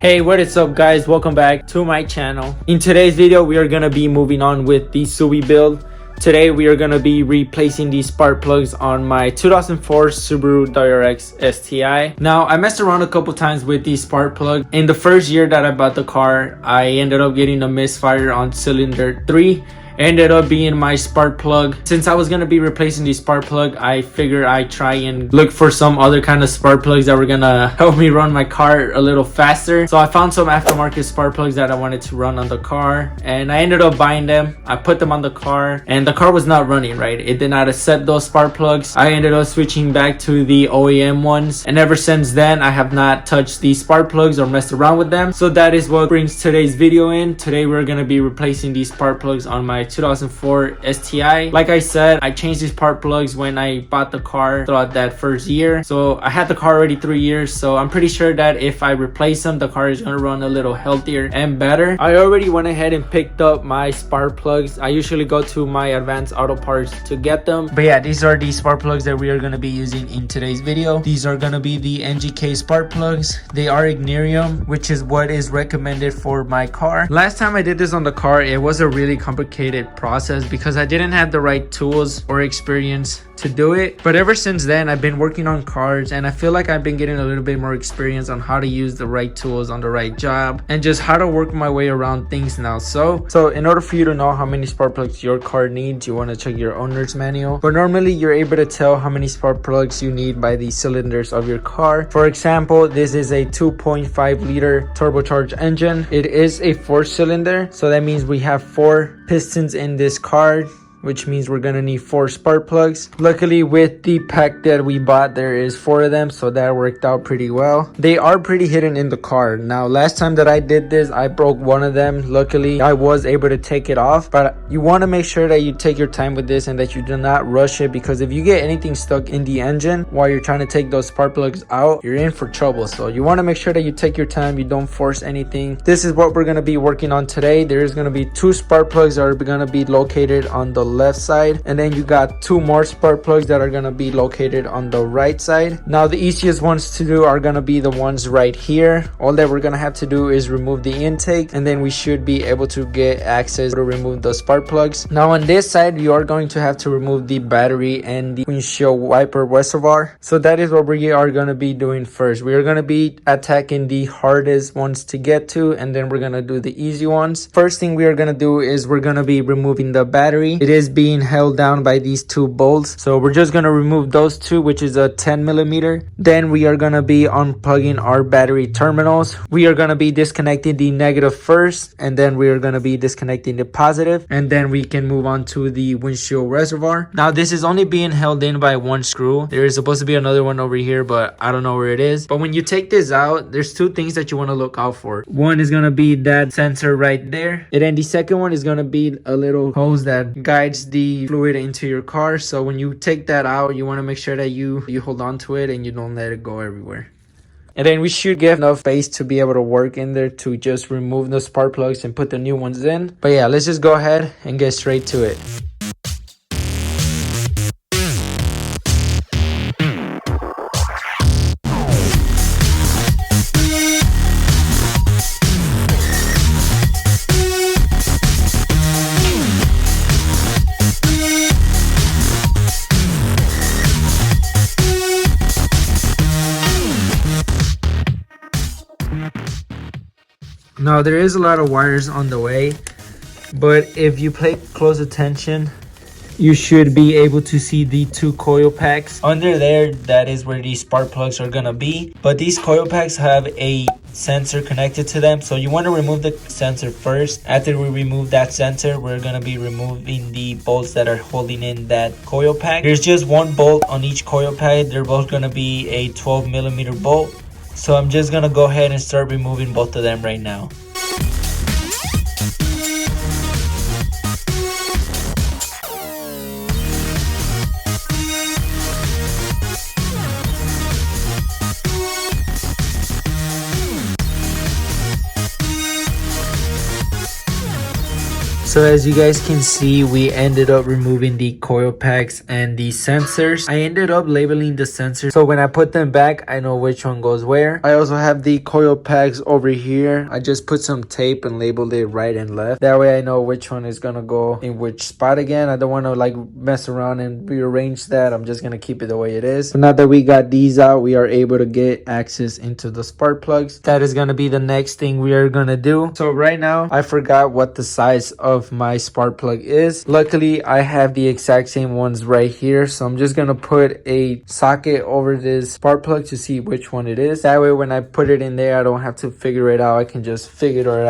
Hey, what is up guys, welcome back to my channel. In today's video we are gonna be moving on with the Subi build. Today we are gonna be replacing these spark plugs on my 2004 Subaru WRX STI. Now I messed around a couple times with these spark plugs. In the first year that I bought the car, I ended up getting a misfire on cylinder 3. Ended up being my spark plug. Since I was gonna be replacing the spark plug, I figured I'd try and look for some other kind of spark plugs that were gonna help me run my car a little faster. So I found some aftermarket spark plugs that I wanted to run on the car, and I ended up buying them. I put them on the car, and the car was not running right. It did not accept those spark plugs. I ended up switching back to the OEM ones, and ever since then I have not touched these spark plugs or messed around with them. So that is what brings today's video in. Today we're gonna be replacing these spark plugs on my 2004 STI. Like I said, I changed these spark plugs when I bought the car throughout that first year. So I had the car already 3 years, so I'm pretty sure that if I replace them, the car is gonna run a little healthier and better. I already went ahead and picked up my spark plugs. I usually go to my Advanced Auto Parts to get them. But yeah, these are the spark plugs that we are gonna be using in today's video. These are gonna be the NGK spark plugs. They are igninium, which is what is recommended for my car. Last time I did this on the car, it was a really complicated process because I didn't have the right tools or experience to do it. But ever since then, I've been working on cars, and I feel like I've been getting a little bit more experience on how to use the right tools on the right job and just how to work my way around things now. So in order for you to know how many spark plugs your car needs, you want to check your owner's manual. But normally you're able to tell how many spark plugs you need by the cylinders of your car. For example, this is a 2.5 liter turbocharged engine. It is a 4-cylinder, so that means we have 4 pistons in this car, which means we're gonna need 4 spark plugs. Luckily, with the pack that we bought, there is 4 of them, so that worked out pretty well. They are pretty hidden in the car. Now, last time that I did this, I broke one of them. Luckily, I was able to take it off, but you wanna make sure that you take your time with this and that you do not rush it, because if you get anything stuck in the engine while you're trying to take those spark plugs out, you're in for trouble. So you wanna make sure that you take your time, you don't force anything. This is what we're gonna be working on today. There is gonna be 2 spark plugs that are gonna be located on the left side, and then you got 2 more spark plugs that are going to be located on the right side. Now the easiest ones to do are going to be the ones right here. All that we're going to have to do is remove the intake, and then we should be able to get access to remove the spark plugs. Now on this side, you are going to have to remove the battery and the windshield wiper reservoir. So that is what we are going to be doing first. We are going to be attacking the hardest ones to get to, and then we're going to do the easy ones. First thing we are going to do is we're going to be removing the battery. It is being held down by these 2 bolts, so we're just going to remove those 2, which is a 10mm. Then we are going to be unplugging our battery terminals. We are going to be disconnecting the negative first, and then we are going to be disconnecting the positive, and then we can move on to the windshield reservoir. Now this is only being held in by 1 screw. There is supposed to be another one over here, but I don't know where it is. But when you take this out, there's 2 things that you want to look out for. One is going to be that sensor right there, and then the second one is going to be a little hose that guides the fluid into your car. So when you take that out, you want to make sure that you hold on to it and you don't let it go everywhere. And then we should get enough space to be able to work in there to just remove the spark plugs and put the new ones in. But yeah, let's just go ahead and get straight to it. Now there is a lot of wires on the way, but if you pay close attention, you should be able to see the 2 coil packs under there. That is where these spark plugs are gonna be, but these coil packs have a sensor connected to them, so you want to remove the sensor first. After we remove that sensor, we're gonna be removing the bolts that are holding in that coil pack. There's just 1 bolt on each coil pack. They're both gonna be a 12mm bolt. So I'm just gonna go ahead and start removing both of them right now. So as you guys can see, we ended up removing the coil packs and the sensors. I ended up labeling the sensors, so when I put them back, I know which one goes where. I also have the coil packs over here. I just put some tape and labeled it right and left. That way I know which one is gonna go in which spot again. I don't want to like mess around and rearrange that. I'm just gonna keep it the way it is. So now that we got these out, we are able to get access into the spark plugs. That is gonna be the next thing we are gonna do. So right now, I forgot what the size of my spark plug is. Luckily, I have the exact same ones right here, so I'm just gonna put a socket over this spark plug to see which one it is. That way when I put it in there, I don't have to figure it out. I can just figure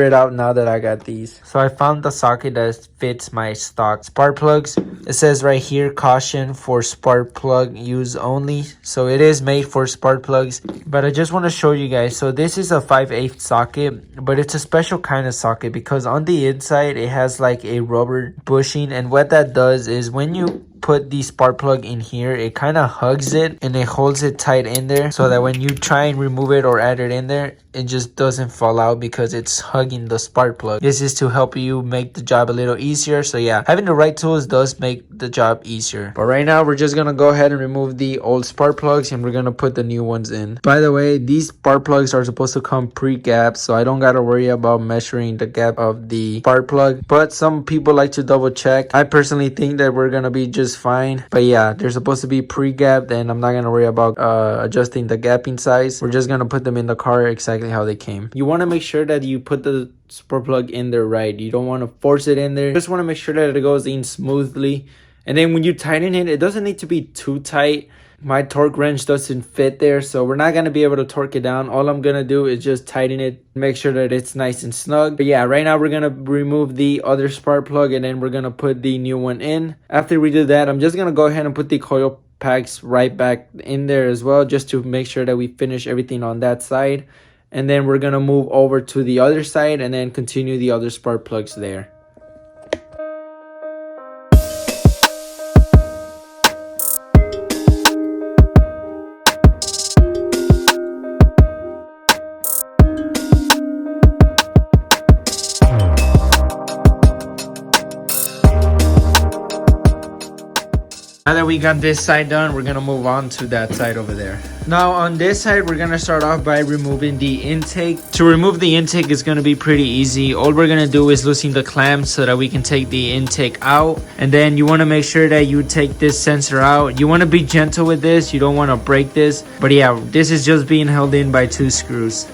it out now that I got these. So I found the socket that fits my stock spark plugs. It says right here, caution for spark plug use only. So it is made for spark plugs, but I just want to show you guys. So this is a 5/8 socket, but it's a special kind of socket because on the inside it has like a rubber bushing, and what that does is when you put the spark plug in here, it kind of hugs it and it holds it tight in there, so that when you try and remove it or add it in there, it just doesn't fall out because it's hugging the spark plug. This is to help you make the job a little easier. So yeah, having the right tools does make the job easier. But right now we're just gonna go ahead and remove the old spark plugs and we're gonna put the new ones in. By the way, these spark plugs are supposed to come pre-gapped, so I don't gotta worry about measuring the gap of the spark plug, but some people like to double check. I personally think that we're gonna be just fine, but yeah, they're supposed to be pre-gapped and I'm not gonna worry about adjusting the gapping size. We're just gonna put them in the car exactly how they came. You want to make sure that you put the spark plug in there right. You don't want to force it in there. You just want to make sure that it goes in smoothly, and then when you tighten it, it doesn't need to be too tight. My torque wrench doesn't fit there, so we're not going to be able to torque it down. All I'm going to do is just tighten it, make sure that it's nice and snug. But yeah, right now we're going to remove the other spark plug and then we're going to put the new one in. After we do that, I'm just going to go ahead and put the coil packs right back in there as well, just to make sure that we finish everything on that side. And then we're going to move over to the other side and then continue the other spark plugs there. Now that we got this side done, we're gonna move on to that side over there. Now on this side, we're gonna start off by removing the intake. To remove the intake is gonna be pretty easy. All we're gonna do is loosen the clamp so that we can take the intake out. And then you wanna make sure that you take this sensor out. You wanna be gentle with this, you don't wanna break this. But yeah, this is just being held in by 2 screws.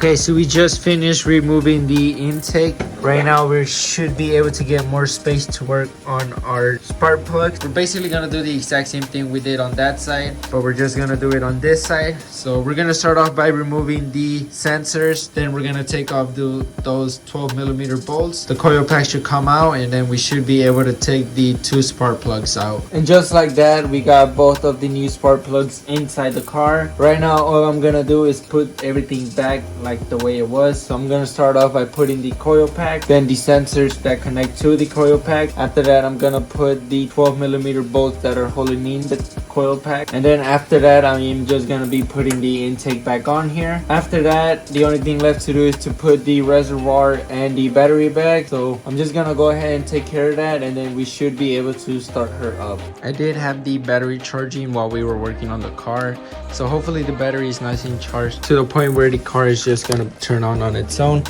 Okay, so we just finished removing the intake. Right now we should be able to get more space to work on our spark plugs. We're basically gonna do the exact same thing we did on that side, but we're just gonna do it on this side. So we're gonna start off by removing the sensors, then we're gonna take off those 12mm bolts. The coil pack should come out, and then we should be able to take the 2 spark plugs out. And just like that, we got both of the new spark plugs inside the car. Right now all I'm gonna do is put everything back like the way it was. So I'm gonna start off by putting the coil pack, then the sensors that connect to the coil pack. After that, I'm gonna put the 12mm bolts that are holding in the coil pack, and then after that I'm just gonna be putting the intake back on here. After that, the only thing left to do is to put the reservoir and the battery back. So I'm just gonna go ahead and take care of that, and then we should be able to start her up. I did have the battery charging while we were working on the car, so hopefully the battery is nice and charged to the point where the car is just gonna turn on its own.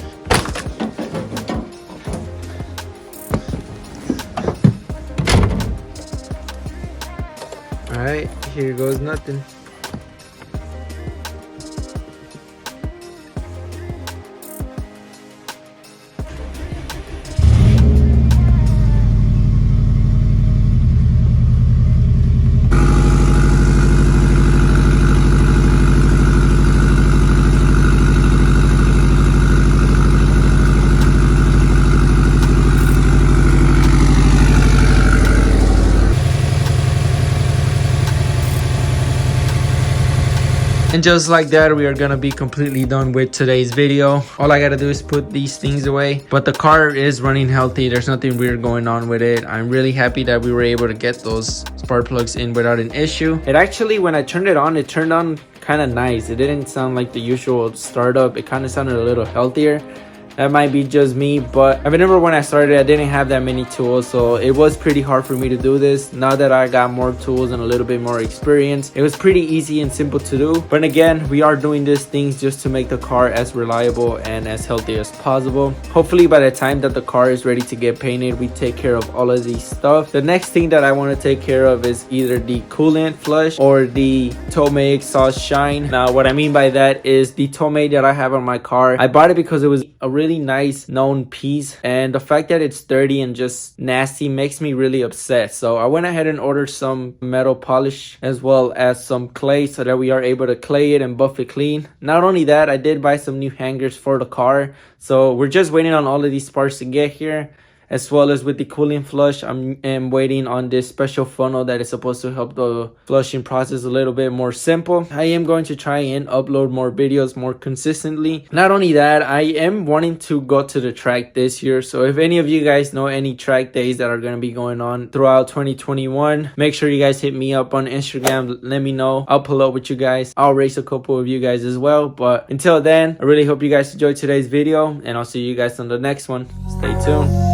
Alright, here goes nothing. And just like that, we are gonna be completely done with today's video. All I gotta do is put these things away, but the car is running healthy. There's nothing weird going on with it. I'm really happy that we were able to get those spark plugs in without an issue. It actually, when I turned it on kind of nice. It didn't sound like the usual startup. It kind of sounded a little healthier. That might be just me, but I remember when I started, I didn't have that many tools, so it was pretty hard for me to do this. Now that I got more tools and a little bit more experience, it was pretty easy and simple to do. But again, we are doing these things just to make the car as reliable and as healthy as possible. Hopefully by the time that the car is ready to get painted, we take care of all of these stuff. The next thing that I want to take care of is either the coolant flush or the Tomei exhaust shine. Now what I mean by that is the Tomei that I have on my car, I bought it because it was a really nice known piece, and the fact that it's dirty and just nasty makes me really upset. So I went ahead and ordered some metal polish as well as some clay so that we are able to clay it and buff it clean. Not only that, I did buy some new hangers for the car, so we're just waiting on all of these parts to get here. As well as with the cooling flush, I'm waiting on this special funnel that is supposed to help the flushing process a little bit more simple. I am going to try and upload more videos more consistently. Not only that, I am wanting to go to the track this year. So if any of you guys know any track days that are going to be going on throughout 2021, make sure you guys hit me up on Instagram. Let me know. I'll pull up with you guys. I'll race a couple of you guys as well. But until then, I really hope you guys enjoyed today's video, and I'll see you guys on the next one. Stay tuned.